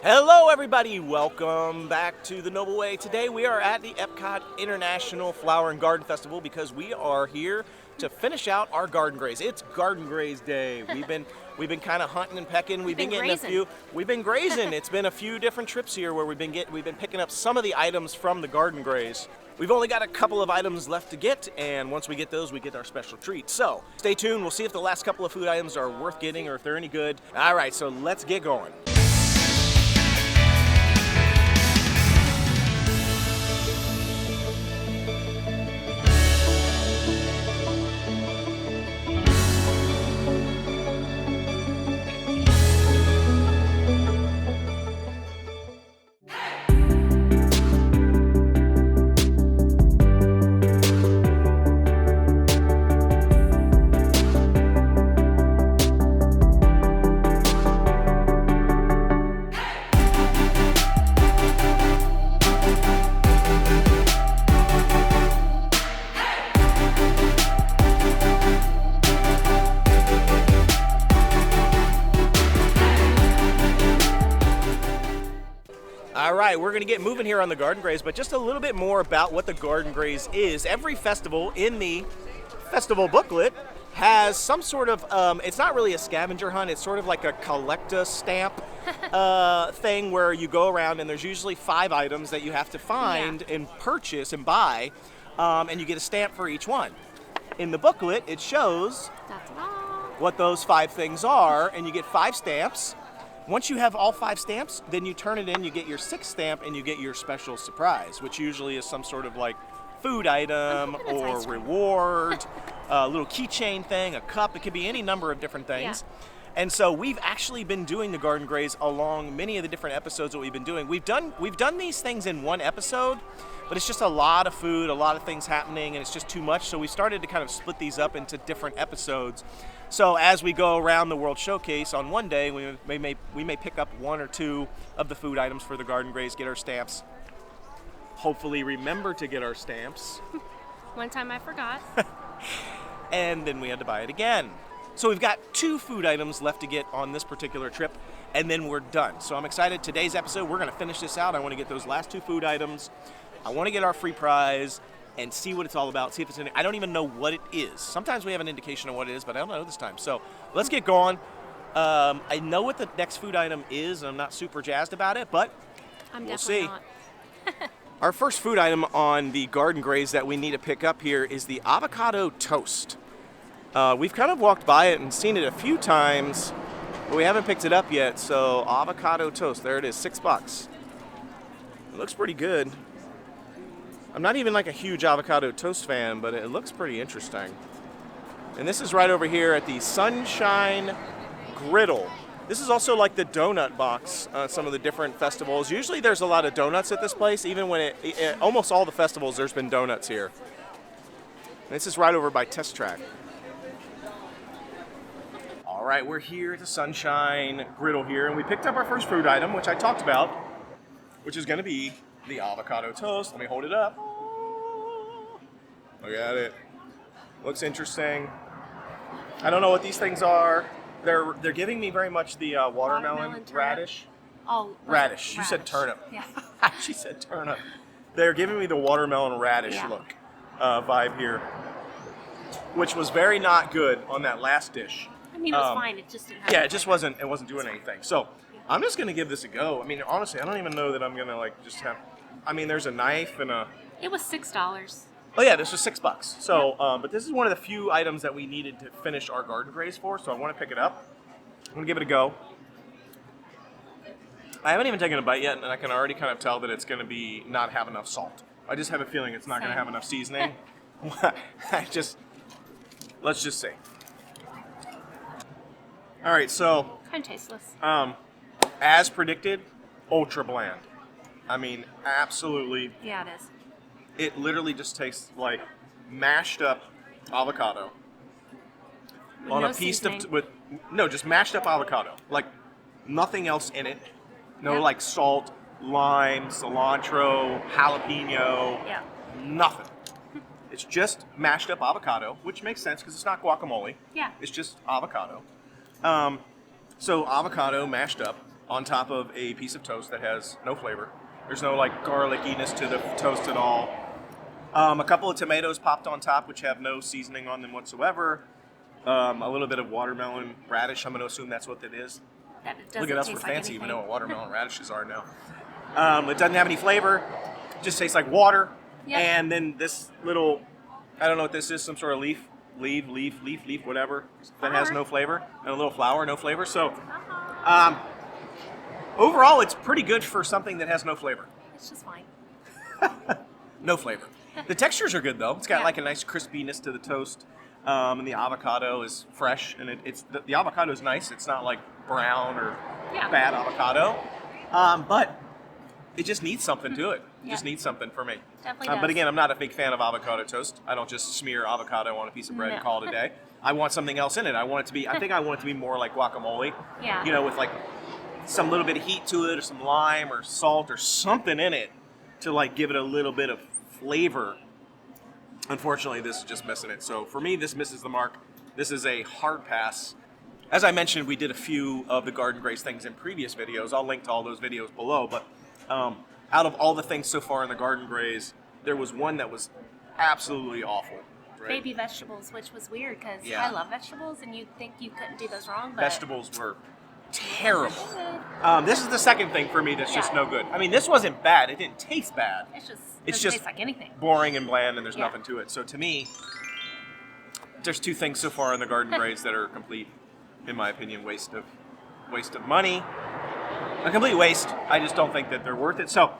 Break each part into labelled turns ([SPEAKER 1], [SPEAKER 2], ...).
[SPEAKER 1] Hello everybody, welcome back to the Noble Way. Today we are at the Epcot International Flower and Garden Festival because we are here to finish out our Garden Graze. It's Garden Graze Day. We've been kind of hunting and pecking. We've been getting
[SPEAKER 2] grazing.
[SPEAKER 1] We've been grazing. It's been a few different trips here where we've been picking up some of the items from the Garden Graze. We've only got a couple of items left to get, and once we get those, we get our special treat. So stay tuned. We'll see if the last couple of food items are worth getting or if they're any good. All right, so let's get going. All right, we're going to get moving here on the Garden Graze, but just a little bit more about what the Garden Graze is. Every festival in the festival booklet has some sort of, it's not really a scavenger hunt, it's sort of like a collect-a stamp thing where you go around and there's usually 5 items that you have to find and purchase and buy, and you get a stamp for each one. In the booklet, it shows what those 5 things are, and you get 5 stamps. Once you have all 5 stamps, then you turn it in, you get your 6th stamp, and you get your special surprise, which usually is some sort of like food item or reward, a little keychain thing, a cup. It could be any number of different things. Yeah. And so we've actually been doing the Garden Graze along many of the different episodes that we've been doing. We've done these things in one episode, but it's just a lot of food, a lot of things happening, and it's just too much. So we started to kind of split these up into different episodes. So as we go around the World Showcase on one day, we may pick up 1 or 2 of the food items for the Garden Graze, get our stamps. Hopefully remember to get our stamps.
[SPEAKER 2] One time I forgot.
[SPEAKER 1] And then we had to buy it again. So we've got 2 food items left to get on this particular trip, and then we're done. So I'm excited. Today's episode, we're going to finish this out. I want to get those last 2 food items. I want to get our free prize and see what it's all about, see if it's in it. I don't even know what it is. Sometimes we have an indication of what it is, but I don't know this time. So let's get going. I know what the next food item is, and I'm not super jazzed about it, but we'll see.
[SPEAKER 2] Not.
[SPEAKER 1] Our first food item on the Garden Graze that we need to pick up here is the Avocado Toast. We've kind of walked by it and seen it a few times, but we haven't picked it up yet. So Avocado Toast, there it is, $6. It looks pretty good. I'm not even like a huge avocado toast fan, but it looks pretty interesting. And this is right over here at the Sunshine Griddle. This is also like the donut box on some of the different festivals. Usually there's a lot of donuts at this place, even when almost all the festivals there's been donuts here. And this is right over by Test Track. All right, we're here at the Sunshine Griddle here, and we picked up our first food item, which I talked about, which is going to be the avocado toast. Let me hold it up. Look at it. Looks interesting. I don't know what these things are. They're giving me very much the watermelon radish.
[SPEAKER 2] Oh,
[SPEAKER 1] radish. You said turnip.
[SPEAKER 2] Yeah.
[SPEAKER 1] She said turnip. They're giving me the watermelon radish look vibe here, which was very not good on that last dish.
[SPEAKER 2] I mean, it was fine. It just didn't have
[SPEAKER 1] it just wasn't. It wasn't doing anything. So I'm just gonna give this a go. I mean, honestly, I don't even know that I'm gonna like just have. I mean, there's a knife and a.
[SPEAKER 2] It was $6.
[SPEAKER 1] Oh yeah, this was $6. So, but this is one of the few items that we needed to finish our Garden Graze for. So I want to pick it up. I'm gonna give it a go. I haven't even taken a bite yet, and I can already kind of tell that it's gonna be not have enough salt. I just have a feeling it's not gonna have enough seasoning. Let's just see. All right, so.
[SPEAKER 2] Kind of tasteless.
[SPEAKER 1] As predicted, ultra bland. I mean, absolutely.
[SPEAKER 2] Yeah, it is.
[SPEAKER 1] It literally just tastes like mashed up avocado on a piece of just mashed up avocado, like nothing else in it. No like salt, lime, cilantro, jalapeno, nothing. It's just mashed up avocado, which makes sense because it's not guacamole.
[SPEAKER 2] Yeah.
[SPEAKER 1] It's just avocado. So avocado mashed up. on top of a piece of toast that has no flavor. There's no like garlickiness to the toast at all. A couple of tomatoes popped on top, which have no seasoning on them whatsoever. A little bit of watermelon radish. I'm going to assume that's what it is.
[SPEAKER 2] That it doesn't
[SPEAKER 1] Look at us,
[SPEAKER 2] taste
[SPEAKER 1] we're
[SPEAKER 2] like
[SPEAKER 1] fancy, even
[SPEAKER 2] anything.
[SPEAKER 1] know what watermelon radishes are now. It doesn't have any flavor. Just tastes like water.
[SPEAKER 2] Yep.
[SPEAKER 1] And then this little, I don't know what this is, some sort of leaf, whatever, that has no flavor. And a little flower, no flavor. So, overall, it's pretty good for something that has no flavor.
[SPEAKER 2] It's just fine.
[SPEAKER 1] No flavor. The textures are good, though. It's got
[SPEAKER 2] Yeah.
[SPEAKER 1] like a nice crispiness to the toast. And the avocado is fresh. And it's the avocado is nice. It's not like brown or
[SPEAKER 2] Yeah.
[SPEAKER 1] bad avocado. But it just needs something to it. It just
[SPEAKER 2] Yeah.
[SPEAKER 1] needs something for me.
[SPEAKER 2] Definitely
[SPEAKER 1] But
[SPEAKER 2] does.
[SPEAKER 1] again, I'm not a big fan of avocado toast. I don't just smear avocado on a piece of bread and
[SPEAKER 2] No.
[SPEAKER 1] call it a day. I want something else in it. I want it to be, I think I want it to be more like guacamole.
[SPEAKER 2] Yeah.
[SPEAKER 1] You know, with like some little bit of heat to it or some lime or salt or something in it to like give it a little bit of flavor. Unfortunately, this is just missing it. So for me, this misses the mark. This is a hard pass. As I mentioned, we did a few of the Garden Graze things in previous videos. I'll link to all those videos below. But out of all the things so far in the Garden Graze, there was one that was absolutely awful. Right?
[SPEAKER 2] Baby vegetables, which was weird because
[SPEAKER 1] Yeah.
[SPEAKER 2] I love vegetables, and you'd think you couldn't do those wrong, but
[SPEAKER 1] Vegetables were terrible.
[SPEAKER 2] Good.
[SPEAKER 1] This is the second thing for me that's just
[SPEAKER 2] Yeah.
[SPEAKER 1] no good. I mean, this wasn't bad. It didn't taste bad.
[SPEAKER 2] It's just
[SPEAKER 1] It's
[SPEAKER 2] doesn't
[SPEAKER 1] just
[SPEAKER 2] taste like anything.
[SPEAKER 1] boring and bland, and there's
[SPEAKER 2] Yeah.
[SPEAKER 1] nothing to it. So to me, there's two things so far in the Garden Graze that are complete, in my opinion, waste of money. A complete waste. I just don't think that they're worth it. So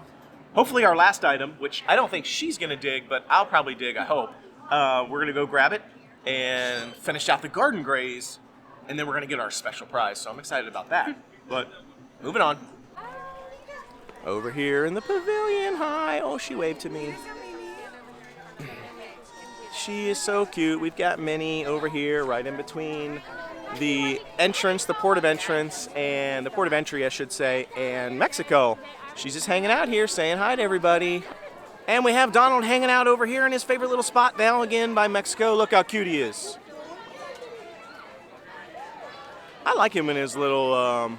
[SPEAKER 1] hopefully our last item, which I don't think she's going to dig, but I'll probably dig, I hope. We're going to go grab it and finish out the Garden Graze, and then we're going to get our special prize. So I'm excited about that. But moving on. Over here in the pavilion. Hi. Oh, she waved to me. She is so cute. We've got Minnie over here right in between the entrance, the port of entrance, and the port of entry, I should say, and Mexico. She's just hanging out here saying hi to everybody. And we have Donald hanging out over here in his favorite little spot now again by Mexico. Look how cute he is. I like him in his little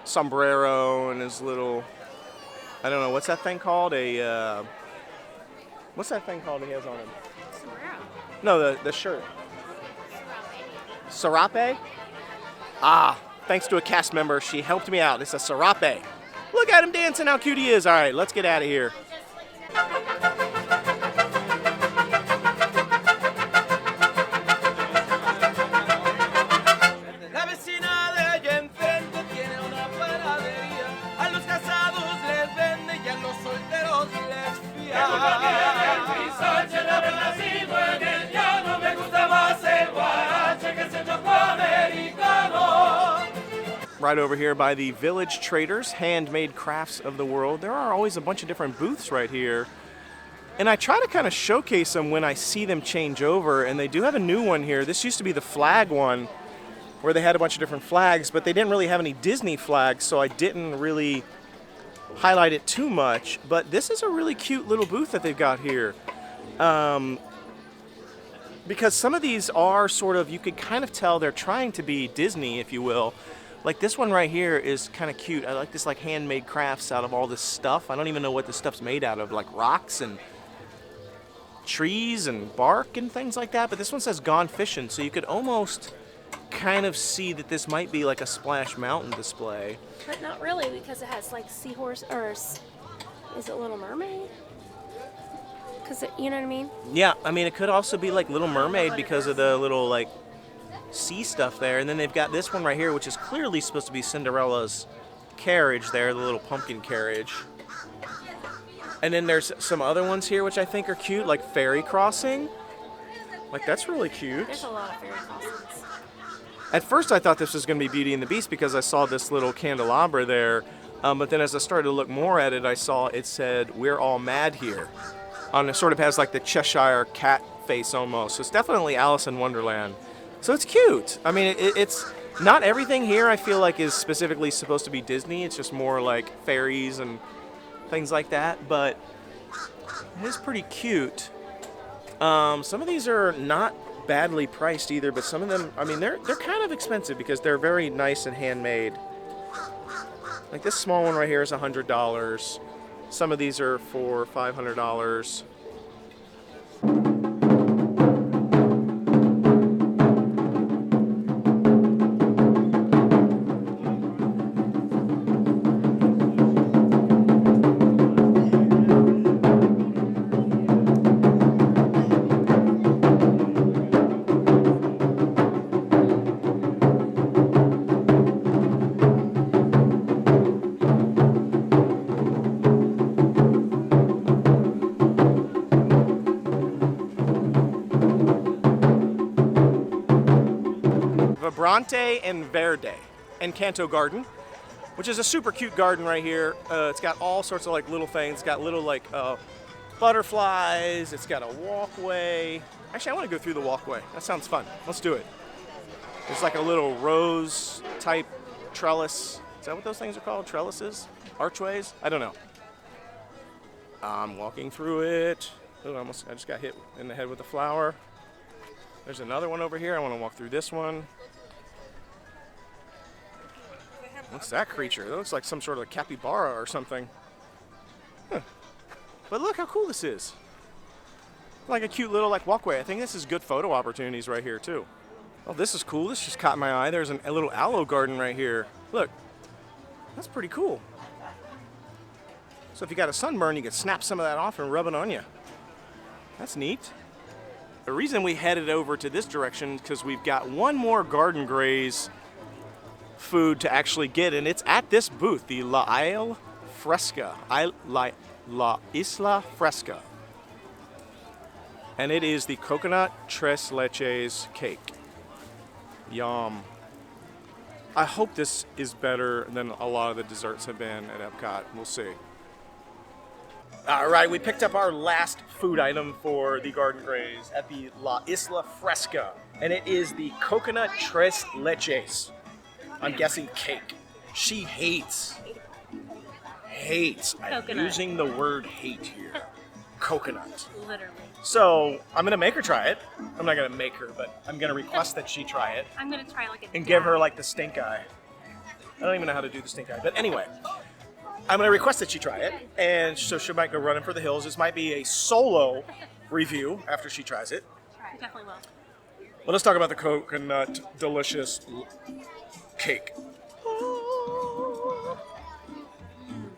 [SPEAKER 1] sombrero and his little, I don't know, what's that thing called? What's that thing called he has on him?
[SPEAKER 2] Sombrero.
[SPEAKER 1] No, the shirt. Serape? Ah, thanks to a cast member, she helped me out. It's a serape. Look at him dancing, how cute he is. All right, let's get out of here.
[SPEAKER 3] La vecina de allá enfrente tiene una panadería. A los casados les vende y a los solteros les fía.
[SPEAKER 1] Right over here by the Village Traders, handmade crafts of the world. There are always a bunch of different booths right here. And I try to kind of showcase them when I see them change over, and they do have a new one here. This used to be the flag one, where they had a bunch of different flags, but they didn't really have any Disney flags, so I didn't really highlight it too much. But this is a really cute little booth that they've got here. Because some of these are sort of, you could kind of tell they're trying to be Disney, if you will. Like this one right here is kind of cute. I like this like handmade crafts out of all this stuff. I don't even know what this stuff's made out of, like rocks and trees and bark and things like that. But this one says Gone Fishing, so you could almost kind of see that this might be like a Splash Mountain display.
[SPEAKER 2] But not really, because it has like seahorse, or is it Little Mermaid? Because you know what I mean?
[SPEAKER 1] Yeah, I mean, it could also be like Little Mermaid because of the little like sea stuff there. And then they've got this one right here, which is clearly supposed to be Cinderella's carriage there, the little pumpkin carriage. And then there's some other ones here which I think are cute, like Fairy Crossing. Like, that's really cute.
[SPEAKER 2] There's a lot of fairy crossings.
[SPEAKER 1] At first I thought this was going to be Beauty and the Beast because I saw this little candelabra there. But then as I started to look more at it, I saw it said, "We're all mad here." It sort of has like the Cheshire cat face almost. So it's definitely Alice in Wonderland. So it's cute. I mean, it's not everything here I feel like is specifically supposed to be Disney. It's just more like fairies and things like that. But it is pretty cute. Some of these are not badly priced either, but some of them, I mean, they're kind of expensive because they're very nice and handmade. Like this small one right here is $100. Some of these are for $500. Vibrante and Verde and Canto Garden, which is a super cute garden right here. It's got all sorts of like little things. It's got little like butterflies. It's got a walkway. Actually, I want to go through the walkway. That sounds fun. Let's do it. It's like a little rose type trellis. Is that what those things are called? Trellises? Archways? I don't know. I'm walking through it. Oh, I just got hit in the head with a flower. There's another one over here. I want to walk through this one. What's that creature? That looks like some sort of a capybara or something. Huh. But look how cool this is. Like a cute little like walkway. I think this is good photo opportunities right here too. Oh, this is cool. This just caught my eye. There's a little aloe garden right here. Look, that's pretty cool. So if you got a sunburn, you can snap some of that off and rub it on you. That's neat. The reason we headed over to this direction is because we've got one more Garden Graze food to actually get, and it's at this booth, the Isla Fresca. La Isla Fresca. And it is the coconut Tres Leches cake. Yum. I hope this is better than a lot of the desserts have been at Epcot. We'll see. All right, we picked up our last food item for the Garden Graze at the La Isla Fresca, and it is the coconut Tres Leches. I'm guessing cake. She hates. I'm
[SPEAKER 2] Coconut.
[SPEAKER 1] using the word hate here. Coconut.
[SPEAKER 2] Literally.
[SPEAKER 1] So I'm gonna make her try it. I'm not gonna make her, but I'm gonna request that she try it
[SPEAKER 2] I'm gonna try like a
[SPEAKER 1] and give her like the stink eye. I don't even know how to do the stink eye, but anyway. I'm going to request that she try it, and so she might go running for the hills. This might be a solo review after she tries it.
[SPEAKER 2] Definitely will.
[SPEAKER 1] Well, let's talk about the coconut delicious cake.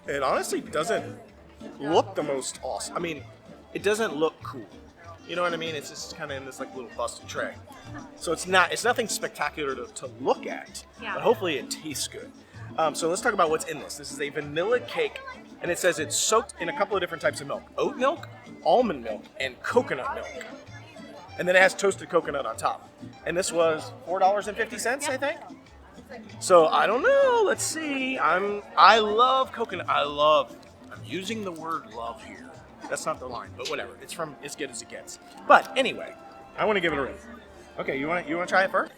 [SPEAKER 1] It honestly doesn't look the most awesome. I mean, it doesn't look cool. You know what I mean? It's just kind of in this like little busted tray. So it's nothing spectacular to look at,
[SPEAKER 2] Yeah.
[SPEAKER 1] but hopefully it tastes good. So let's talk about what's in this. This is a vanilla cake, and it says it's soaked in a couple of different types of milk. Oat milk, almond milk, and coconut milk. And then it has toasted coconut on top. And this was $4.50, I think? So I don't know. Let's see. I love coconut. I'm using the word love here. That's not the line, but whatever. It's good as it gets. But anyway, I want to give it a rate. Okay, you want to try it first?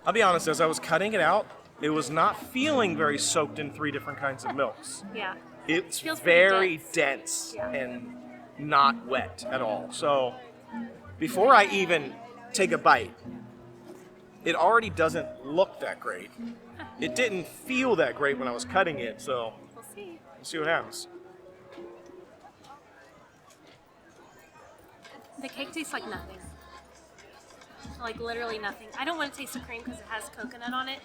[SPEAKER 1] I'll be honest, as I was cutting it out, it was not feeling very soaked in 3 different kinds of milks.
[SPEAKER 2] Yeah.
[SPEAKER 1] It's
[SPEAKER 2] Feels pretty
[SPEAKER 1] very
[SPEAKER 2] dense.
[SPEAKER 1] dense and not wet at all. So before I even take a bite, it already doesn't look that great. It didn't feel that great when I was cutting it, so
[SPEAKER 2] We'll see.
[SPEAKER 1] we'll see what happens.
[SPEAKER 2] The cake tastes like nothing. Like literally nothing. I don't want to taste the cream because it has coconut on it,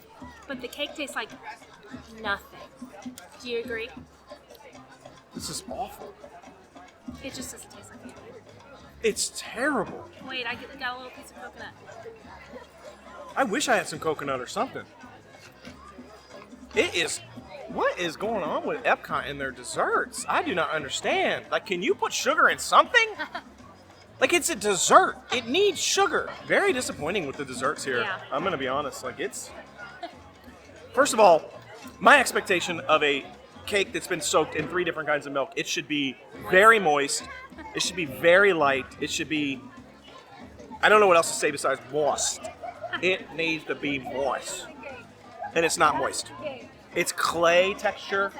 [SPEAKER 2] but the cake tastes like nothing. Do you agree?
[SPEAKER 1] This is awful.
[SPEAKER 2] It just doesn't taste like anything.
[SPEAKER 1] It's terrible.
[SPEAKER 2] Wait, I got a little piece of coconut.
[SPEAKER 1] I wish I had some coconut or something. What is going on with Epcot and their desserts? I do not understand. Like, can you put sugar in something? Like, it's a dessert. It needs sugar. Very disappointing with the desserts here.
[SPEAKER 2] Yeah.
[SPEAKER 1] I'm going to be honest. Like, first of all, my expectation of a cake that's been soaked in 3 different kinds of milk, it should be very moist. It should be very light. It should be, I don't know what else to say besides moist. It needs to be moist. And it's not moist. It's clay texture,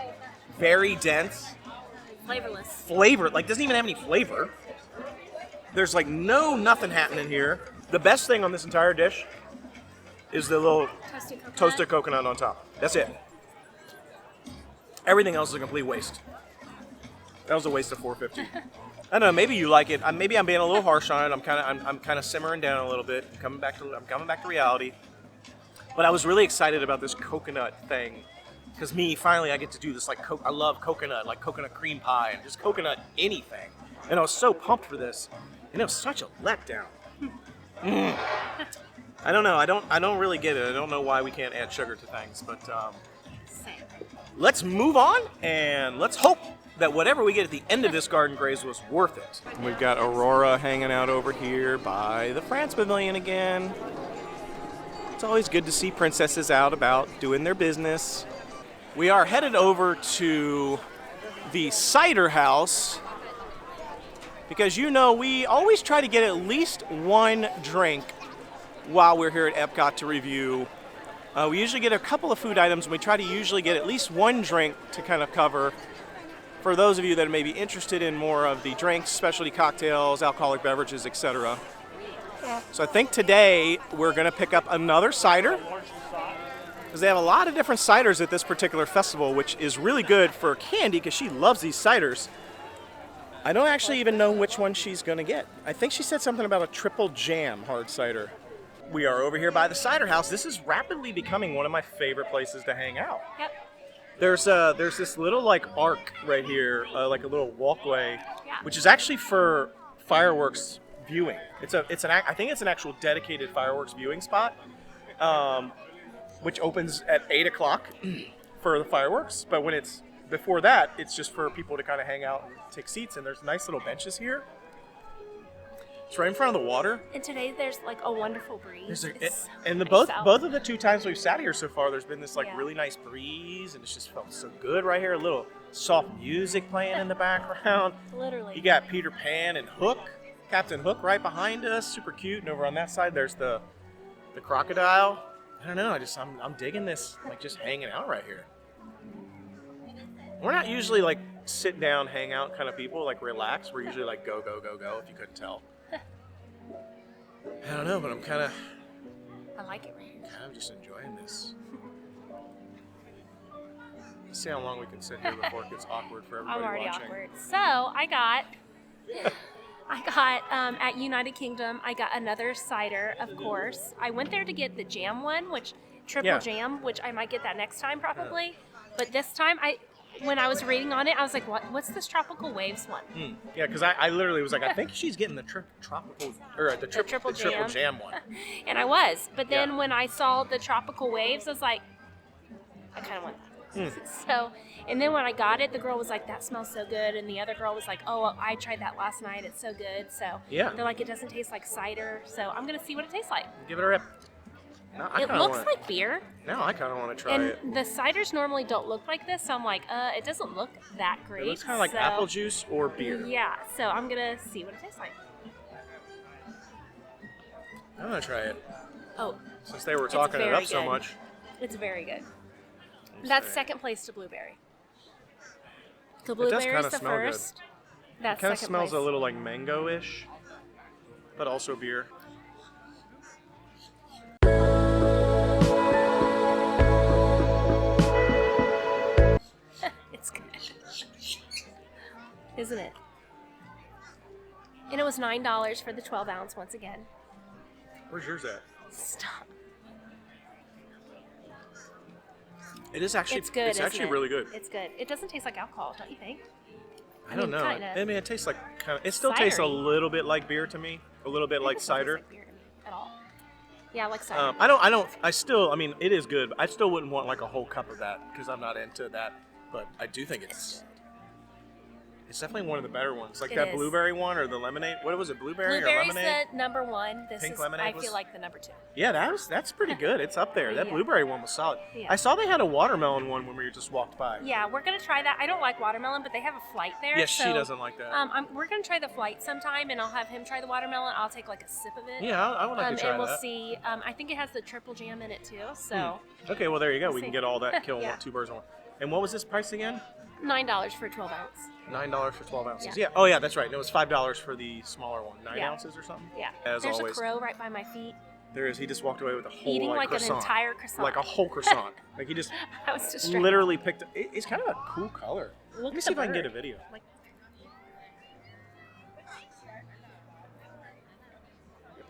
[SPEAKER 1] very dense.
[SPEAKER 2] Flavorless.
[SPEAKER 1] Like, doesn't even have any flavor. There's like nothing happening here. The best thing on this entire dish is the little
[SPEAKER 2] Toasted coconut.
[SPEAKER 1] toasted coconut on top. That's it. Everything else is a complete waste. That was a waste of $4.50. I don't know. Maybe you like it. Maybe I'm being a little harsh on it. I'm kind of simmering down a little bit. I'm coming back to reality. But I was really excited about this coconut thing because finally I get to do this. Like I love coconut, like coconut cream pie and just coconut anything. And I was so pumped for this, and it was such a letdown. I don't know. I don't really get it. I don't know why we can't add sugar to things, but
[SPEAKER 2] Same.
[SPEAKER 1] let's move on and let's hope that whatever we get at the end of this Garden Graze was worth it. We've got Aurora hanging out over here by the France Pavilion again. It's always good to see princesses out about doing their business. We are headed over to the Cider House because we always try to get at least one drink while we're here at Epcot to review. We usually get a couple of food items, and we try to usually get at least one drink to kind of cover. For those of you that may be interested in more of the drinks, specialty cocktails, alcoholic beverages, etc. So I think today we're going to pick up another cider because they have a lot of different ciders at this particular festival, which is really good for Candy because she loves these ciders. I don't actually even know which one she's going to get. I think she said something about a triple jam hard cider. We are over here by the Cider House. This is rapidly becoming one of my favorite places to hang out.
[SPEAKER 2] Yep.
[SPEAKER 1] There's this little like arc right here, like a little walkway,
[SPEAKER 2] Yeah.
[SPEAKER 1] which is actually for fireworks viewing. I think it's an actual dedicated fireworks viewing spot, which opens at 8 o'clock for the fireworks. But when it's before that, it's just for people to kind of hang out and take seats. And there's nice little benches here. It's right in front of the water.
[SPEAKER 2] And today there's like a wonderful breeze.
[SPEAKER 1] Both of the two times we've sat here so far, there's been this like
[SPEAKER 2] Yeah.
[SPEAKER 1] really nice breeze, and it's just felt so good right here. A little soft music playing in the background.
[SPEAKER 2] Literally.
[SPEAKER 1] You got Peter Pan and Hook, Captain Hook right behind us, super cute. And over on that side, there's the crocodile. I don't know. I'm digging this, like just hanging out right here. We're not usually like sit down, hang out kind of people, like relax. We're usually like go, go, go, go. If you couldn't tell. I don't know, but I'm kind of
[SPEAKER 2] like it right here.
[SPEAKER 1] kind of just enjoying this. Let's see how long we can sit here before it gets awkward for everybody
[SPEAKER 2] I'm already
[SPEAKER 1] watching.
[SPEAKER 2] awkward. So I got at United Kingdom, I got another cider, of course. I went there to get the jam one, which triple jam, which I might get that next time probably. But this time, when I was reading on it, I was like, what's this tropical waves one?
[SPEAKER 1] Yeah, because I literally was like, I think she's getting the tropical or the triple jam one.
[SPEAKER 2] And I was. But then when I saw the tropical waves, I was like, I kind of want that. So, and then when I got it, the girl was like, that smells so good. And the other girl was like, oh, well, I tried that last night. It's so good. So
[SPEAKER 1] yeah.
[SPEAKER 2] They're like, it doesn't taste like cider. So I'm going to see what it tastes like.
[SPEAKER 1] Give it a rip. No,
[SPEAKER 2] It looks like beer.
[SPEAKER 1] Now I kind of want to try
[SPEAKER 2] And
[SPEAKER 1] it.
[SPEAKER 2] the ciders normally don't look like this. So I'm like, it doesn't look that great.
[SPEAKER 1] It looks kind of like apple juice or beer.
[SPEAKER 2] Yeah. So I'm going to see what it tastes like.
[SPEAKER 1] I'm going to try it.
[SPEAKER 2] Oh.
[SPEAKER 1] Since they were talking it up so
[SPEAKER 2] good.
[SPEAKER 1] much.
[SPEAKER 2] It's very good. That's second place to blueberry. So
[SPEAKER 1] It does
[SPEAKER 2] blueberry's
[SPEAKER 1] kinda
[SPEAKER 2] the
[SPEAKER 1] smell good.
[SPEAKER 2] first. That's
[SPEAKER 1] It kind of
[SPEAKER 2] second
[SPEAKER 1] smells
[SPEAKER 2] place.
[SPEAKER 1] a little like mango-ish, but also beer.
[SPEAKER 2] It's good. Isn't it? And it was $9 for the 12 ounce once again.
[SPEAKER 1] Where's yours at?
[SPEAKER 2] Stop.
[SPEAKER 1] It is actually.
[SPEAKER 2] It's good.
[SPEAKER 1] It's actually really good.
[SPEAKER 2] It's good. It doesn't taste like alcohol, don't you think?
[SPEAKER 1] I don't know.
[SPEAKER 2] kinda.
[SPEAKER 1] I mean, it tastes like kind of. It still tastes a
[SPEAKER 2] Cidery.
[SPEAKER 1] little bit like beer to me. A little bit like
[SPEAKER 2] It doesn't taste
[SPEAKER 1] cider.
[SPEAKER 2] like beer to me at all. Yeah, I like cider.
[SPEAKER 1] I mean, it is good. But I still wouldn't want like a whole cup of that because I'm not into that. But I do think it's definitely one of the better ones. Like
[SPEAKER 2] It
[SPEAKER 1] that
[SPEAKER 2] is.
[SPEAKER 1] blueberry one or the lemonade. What was it? Blueberry or
[SPEAKER 2] Blueberry's
[SPEAKER 1] lemonade?
[SPEAKER 2] the number one. This
[SPEAKER 1] Pink
[SPEAKER 2] is,
[SPEAKER 1] lemonade
[SPEAKER 2] I
[SPEAKER 1] was-
[SPEAKER 2] feel like, the number two.
[SPEAKER 1] Yeah, that's pretty good. It's up there. That
[SPEAKER 2] Yeah.
[SPEAKER 1] blueberry one was solid.
[SPEAKER 2] Yeah.
[SPEAKER 1] I saw they had a watermelon one when we just walked by.
[SPEAKER 2] Yeah, we're gonna try that. I don't like watermelon, but they have a flight there.
[SPEAKER 1] Yes, she
[SPEAKER 2] so,
[SPEAKER 1] doesn't like that.
[SPEAKER 2] We're gonna try the flight sometime, and I'll have him try the watermelon. I'll take like a sip of it.
[SPEAKER 1] Yeah, I would like to try
[SPEAKER 2] and we'll
[SPEAKER 1] that.
[SPEAKER 2] see. I think it has the triple jam in it too. So
[SPEAKER 1] Okay, well there you go.
[SPEAKER 2] We'll
[SPEAKER 1] We can
[SPEAKER 2] see.
[SPEAKER 1] get all that, kill
[SPEAKER 2] Yeah.
[SPEAKER 1] two birds with one. And what was this price again?
[SPEAKER 2] $9 for 12 ounce.
[SPEAKER 1] $9 for 12 ounces.
[SPEAKER 2] Yeah.
[SPEAKER 1] Yeah. Oh, yeah, that's right. No, it was $5 for the smaller one. 9
[SPEAKER 2] Yeah.
[SPEAKER 1] ounces or something?
[SPEAKER 2] Yeah.
[SPEAKER 1] As
[SPEAKER 2] There's
[SPEAKER 1] always.
[SPEAKER 2] a crow right by my feet.
[SPEAKER 1] There is. He just walked away with a whole
[SPEAKER 2] Eating like
[SPEAKER 1] croissant.
[SPEAKER 2] an entire croissant.
[SPEAKER 1] Like a whole croissant. Like he just
[SPEAKER 2] I was distracted.
[SPEAKER 1] literally picked. It's kind of a cool color.
[SPEAKER 2] Look
[SPEAKER 1] Let me
[SPEAKER 2] at
[SPEAKER 1] see
[SPEAKER 2] the
[SPEAKER 1] if I can get a
[SPEAKER 2] bird.
[SPEAKER 1] video.
[SPEAKER 2] Like,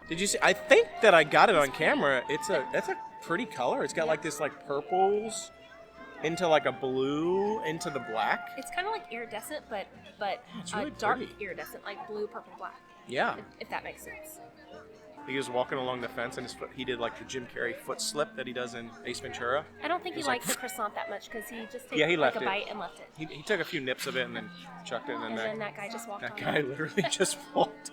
[SPEAKER 1] Did you see? I think that I got it on camera. That's a pretty color. It's got like this like purples into like a blue into the black.
[SPEAKER 2] it's kind of like iridescent, but
[SPEAKER 1] It's really
[SPEAKER 2] dark
[SPEAKER 1] pretty.
[SPEAKER 2] iridescent, like blue, purple, black.
[SPEAKER 1] Yeah.
[SPEAKER 2] If that makes sense.
[SPEAKER 1] He was walking along the fence and his foot, he did like the Jim Carrey foot slip that he does in Ace Ventura.
[SPEAKER 2] I don't think he
[SPEAKER 1] It's like-
[SPEAKER 2] liked the croissant that much because he just
[SPEAKER 1] Yeah, he
[SPEAKER 2] took like
[SPEAKER 1] left
[SPEAKER 2] a
[SPEAKER 1] it.
[SPEAKER 2] bite and left it.
[SPEAKER 1] He took a few nips of it and then chucked it,
[SPEAKER 2] And then that guy just walked
[SPEAKER 1] that
[SPEAKER 2] on.
[SPEAKER 1] guy literally just walked,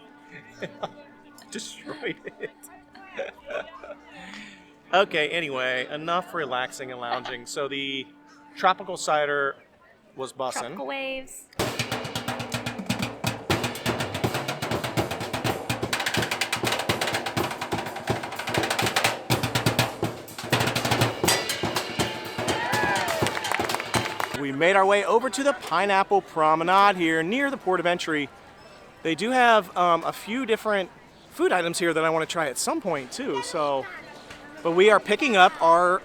[SPEAKER 1] destroyed it. Okay, anyway, enough relaxing and lounging. So the tropical cider was bussin'.
[SPEAKER 2] Tropical waves.
[SPEAKER 1] We made our way over to the Pineapple Promenade here near the port of entry. They do have a few different food items here that I want to try at some point too. But we are picking up our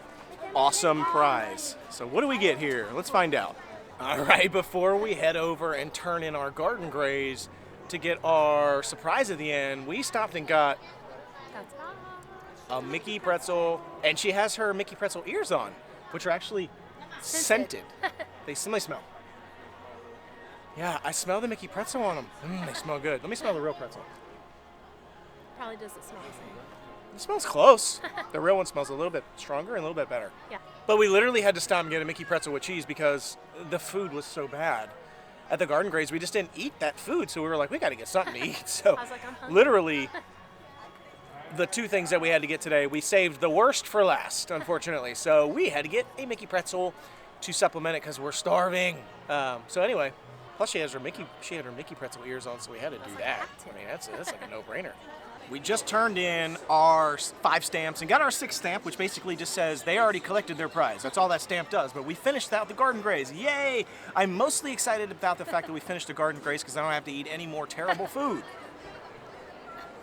[SPEAKER 1] awesome prize. So what do we get here? Let's find out. All right, before we head over and turn in our garden graze to get our surprise at the end, we stopped and got
[SPEAKER 2] That's
[SPEAKER 1] a Mickey pretzel, and she has her Mickey pretzel ears on, which are actually scented. They smell. Yeah, I smell the Mickey pretzel on them. They smell good. Let me smell the real pretzel.
[SPEAKER 2] probably doesn't smell the same.
[SPEAKER 1] It smells close. The real one smells a little bit stronger and a little bit better.
[SPEAKER 2] Yeah.
[SPEAKER 1] But we literally had to stop and get a Mickey pretzel with cheese because the food was so bad. At the Garden Graze, we just didn't eat that food, so we were like, we got to get something to eat. So
[SPEAKER 2] I was like, I'm hungry.
[SPEAKER 1] literally, the two things that we had to get today, we saved the worst for last, unfortunately. So we had to get a Mickey pretzel to supplement it because we're starving. So anyway, plus she had her Mickey pretzel ears on, so we had to do that. I mean, that's like a no-brainer. We just turned in our 5 stamps and got our 6th stamp, which basically just says they already collected their prize. That's all that stamp does. But we finished that with the Garden Graze. Yay! I'm mostly excited about the fact that we finished the Garden Graze because I don't have to eat any more terrible food.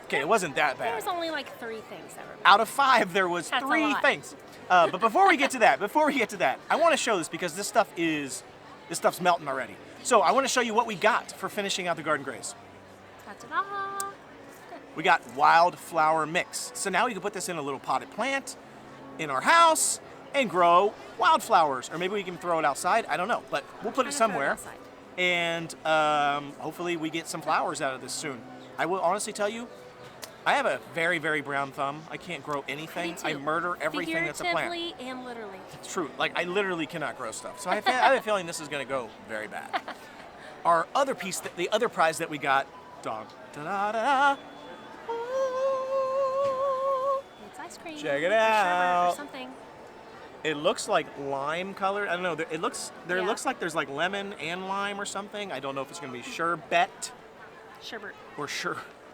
[SPEAKER 1] Okay, it wasn't that
[SPEAKER 2] There
[SPEAKER 1] bad.
[SPEAKER 2] was only like 3 things that were.
[SPEAKER 1] Out of 5, there was
[SPEAKER 2] That's a
[SPEAKER 1] 3
[SPEAKER 2] lot.
[SPEAKER 1] things. But before we get to that, I want to show this because this stuff's melting already. So I want to show you what we got for finishing out the Garden Graze.
[SPEAKER 2] Ta-ta-da.
[SPEAKER 1] We got wildflower mix. So now we can put this in a little potted plant in our house and grow wildflowers. Or maybe we can throw it outside. I don't know, but we'll put it
[SPEAKER 2] Kinda throw it
[SPEAKER 1] somewhere.
[SPEAKER 2] outside.
[SPEAKER 1] And hopefully we get some flowers out of this soon. I will honestly tell you, I have a very, very brown thumb. I can't grow anything.
[SPEAKER 2] Me too.
[SPEAKER 1] I murder everything that's a plant.
[SPEAKER 2] Figuratively and literally.
[SPEAKER 1] It's true. Like, I literally cannot grow stuff. So I have a feeling this is going to go very bad. Our other piece, the other prize that we got, dog. Da-da-da-da.
[SPEAKER 2] It's ice cream.
[SPEAKER 1] Check it
[SPEAKER 2] or sherbet
[SPEAKER 1] out.
[SPEAKER 2] Or something.
[SPEAKER 1] It looks like lime colored. I don't know. It looks
[SPEAKER 2] Yeah.
[SPEAKER 1] looks like there's like lemon and lime or something. I don't know if it's going to be sherbet
[SPEAKER 2] Sherbet.
[SPEAKER 1] or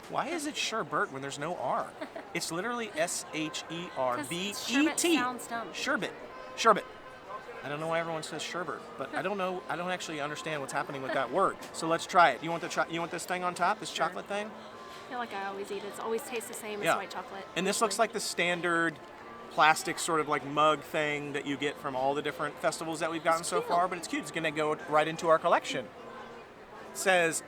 [SPEAKER 1] Why is it sherbet when there's no R? It's literally S-H-E-R-B-E-T.
[SPEAKER 2] sherbet sounds dumb.
[SPEAKER 1] Sherbet. I don't know why everyone says sherbet, but I don't know. I don't actually understand what's happening with that word. So let's try it. You want this thing on top? This chocolate thing?
[SPEAKER 2] I feel like I always eat it. It always tastes the same as
[SPEAKER 1] Yeah.
[SPEAKER 2] white chocolate.
[SPEAKER 1] And this looks like the standard plastic sort of like mug thing that you get from all the different festivals that we've gotten so
[SPEAKER 2] cute.
[SPEAKER 1] far, but it's cute. It's gonna go right into our collection. It says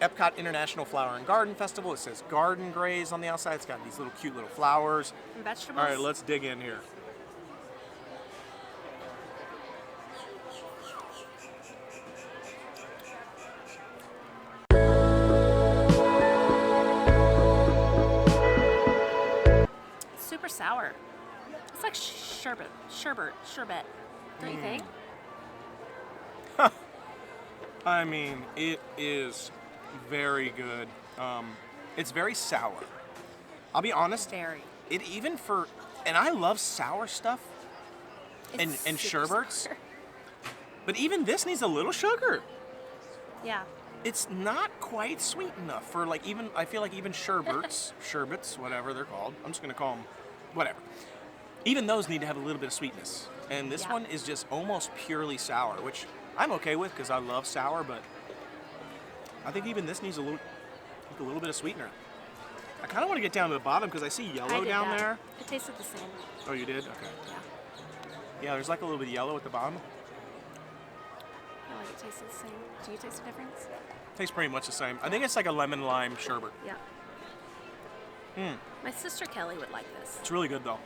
[SPEAKER 1] Epcot International Flower and Garden Festival. It says Garden Graze on the outside. It's got these little cute little flowers.
[SPEAKER 2] And vegetables.
[SPEAKER 1] All right, let's dig in here.
[SPEAKER 2] It's super sour. It's like sherbet. Don't you think?
[SPEAKER 1] I mean, it is very good. It's very sour. I'll be honest.
[SPEAKER 2] Very.
[SPEAKER 1] And I love sour stuff and
[SPEAKER 2] It's super
[SPEAKER 1] sherbets.
[SPEAKER 2] sour.
[SPEAKER 1] But even this needs a little sugar.
[SPEAKER 2] Yeah.
[SPEAKER 1] It's not quite sweet enough for like even, I feel like even sherbets, whatever they're called. I'm just gonna call them whatever. Even those need to have a little bit of sweetness. And this
[SPEAKER 2] Yeah.
[SPEAKER 1] one is just almost purely sour, which I'm okay with because I love sour, but I think even this needs a little bit of sweetener. I kind of want to get down to the bottom because I see
[SPEAKER 2] I
[SPEAKER 1] yellow
[SPEAKER 2] did
[SPEAKER 1] down
[SPEAKER 2] that.
[SPEAKER 1] there.
[SPEAKER 2] It tasted the same.
[SPEAKER 1] Oh, you did? Okay.
[SPEAKER 2] Yeah.
[SPEAKER 1] Yeah, there's like a little bit of yellow at the bottom.
[SPEAKER 2] I feel like it tasted the same. Do you taste a difference?
[SPEAKER 1] Tastes pretty much the same. I think it's like a lemon lime sherbet.
[SPEAKER 2] Yeah. My sister Kelly would like this.
[SPEAKER 1] It's really good though.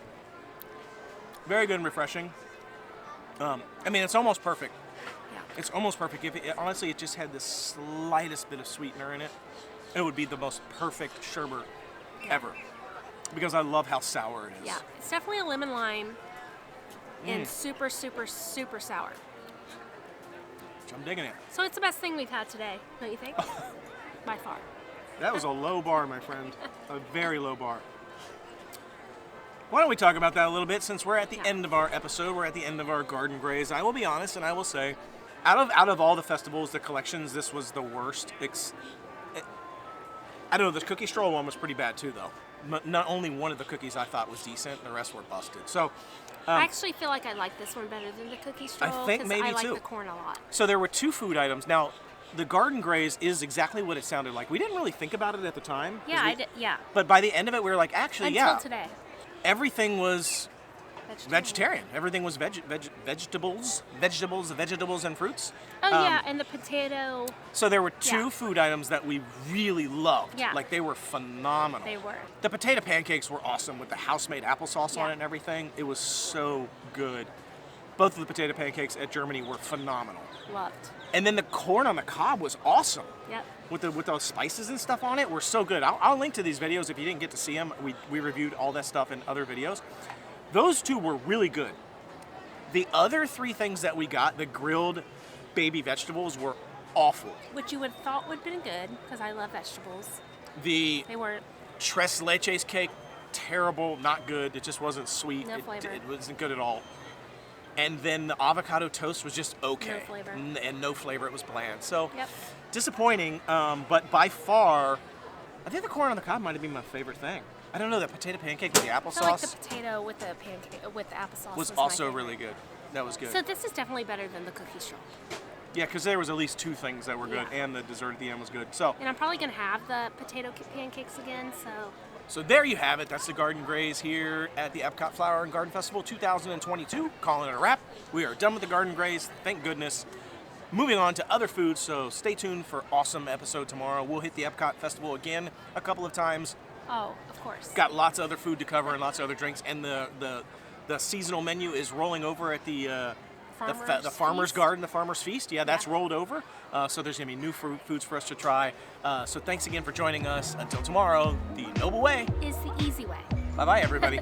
[SPEAKER 1] Very good and refreshing. I mean, it's almost perfect.
[SPEAKER 2] Yeah.
[SPEAKER 1] It's almost perfect. If it, honestly, it just had the slightest bit of sweetener in it, it would be the most perfect sherbet ever. Because I love how sour it is.
[SPEAKER 2] Yeah. It's definitely a lemon lime and super, super, super sour.
[SPEAKER 1] I'm digging it.
[SPEAKER 2] So it's the best thing we've had today, don't you think? By far.
[SPEAKER 1] That was a low bar, my friend. A very low bar. Why don't we talk about that a little bit since we're at the end of our episode. We're at the end of our Garden Graze. I will be honest and I will say, out of all the festivals, the collections, this was the worst. I don't know, the cookie stroll one was pretty bad too, though. Not only one of the cookies I thought was decent, the rest were busted. So,
[SPEAKER 2] I actually feel like I like this one better than the cookie stroll.
[SPEAKER 1] I think maybe
[SPEAKER 2] I like
[SPEAKER 1] too.
[SPEAKER 2] the corn a lot.
[SPEAKER 1] So there were 2 food items. Now, the Garden Graze is exactly what it sounded like. We didn't really think about it at the time.
[SPEAKER 2] Yeah, I did. Yeah.
[SPEAKER 1] But by the end of it, we were like, actually,
[SPEAKER 2] Until today.
[SPEAKER 1] everything was vegetarian. Everything was vegetables, and fruits.
[SPEAKER 2] Oh yeah, and the potato.
[SPEAKER 1] So there were 2 food items that we really loved.
[SPEAKER 2] Yeah.
[SPEAKER 1] Like they were phenomenal.
[SPEAKER 2] They were.
[SPEAKER 1] The potato pancakes were awesome with the house-made applesauce on
[SPEAKER 2] Yeah.
[SPEAKER 1] it and everything. It was so good. Both of the potato pancakes at Germany were phenomenal.
[SPEAKER 2] Loved.
[SPEAKER 1] And then the corn on the cob was awesome.
[SPEAKER 2] Yep.
[SPEAKER 1] With those spices and stuff on it were so good. I'll link to these videos if you didn't get to see them. We reviewed all that stuff in other videos. Those 2 were really good. The other 3 things that we got, the grilled baby vegetables, were awful.
[SPEAKER 2] Which you would have thought would have been good, because I love vegetables.
[SPEAKER 1] The
[SPEAKER 2] They weren't.
[SPEAKER 1] Tres Leches cake, terrible, not good. It just wasn't sweet.
[SPEAKER 2] No flavor.
[SPEAKER 1] It wasn't good at all. And then the avocado toast was just okay.
[SPEAKER 2] No flavor.
[SPEAKER 1] And no flavor. It was bland. So
[SPEAKER 2] Yep.
[SPEAKER 1] disappointing. But by far, I think the corn on the cob might have been my favorite thing. I don't know, that potato pancake with the
[SPEAKER 2] I feel like the
[SPEAKER 1] applesauce
[SPEAKER 2] potato with the pancake with the applesauce
[SPEAKER 1] was
[SPEAKER 2] my
[SPEAKER 1] also
[SPEAKER 2] favorite.
[SPEAKER 1] really good. That was good.
[SPEAKER 2] So this is definitely better than the cookie stroll.
[SPEAKER 1] Yeah, because there was at least 2 things that were good,
[SPEAKER 2] Yeah.
[SPEAKER 1] and the dessert at the end was good. So,
[SPEAKER 2] And I'm probably gonna have the potato pancakes again.
[SPEAKER 1] so there you have it. That's the Garden Graze here at the Epcot Flower and Garden Festival 2022. Calling it a wrap. We are done with the Garden Graze. Thank goodness. Moving on to other foods, so stay tuned for awesome episode tomorrow. We'll hit the Epcot Festival again a couple of times.
[SPEAKER 2] Oh, of course.
[SPEAKER 1] Got lots of other food to cover and lots of other drinks, and the seasonal menu is rolling over at the farmer's
[SPEAKER 2] Feast?
[SPEAKER 1] garden, the farmer's feast. Yeah, that's rolled over. So there's gonna be new foods for us to try. So thanks again for joining us. Until tomorrow, the Noble Way
[SPEAKER 2] Is the easy way.
[SPEAKER 1] Bye bye, everybody.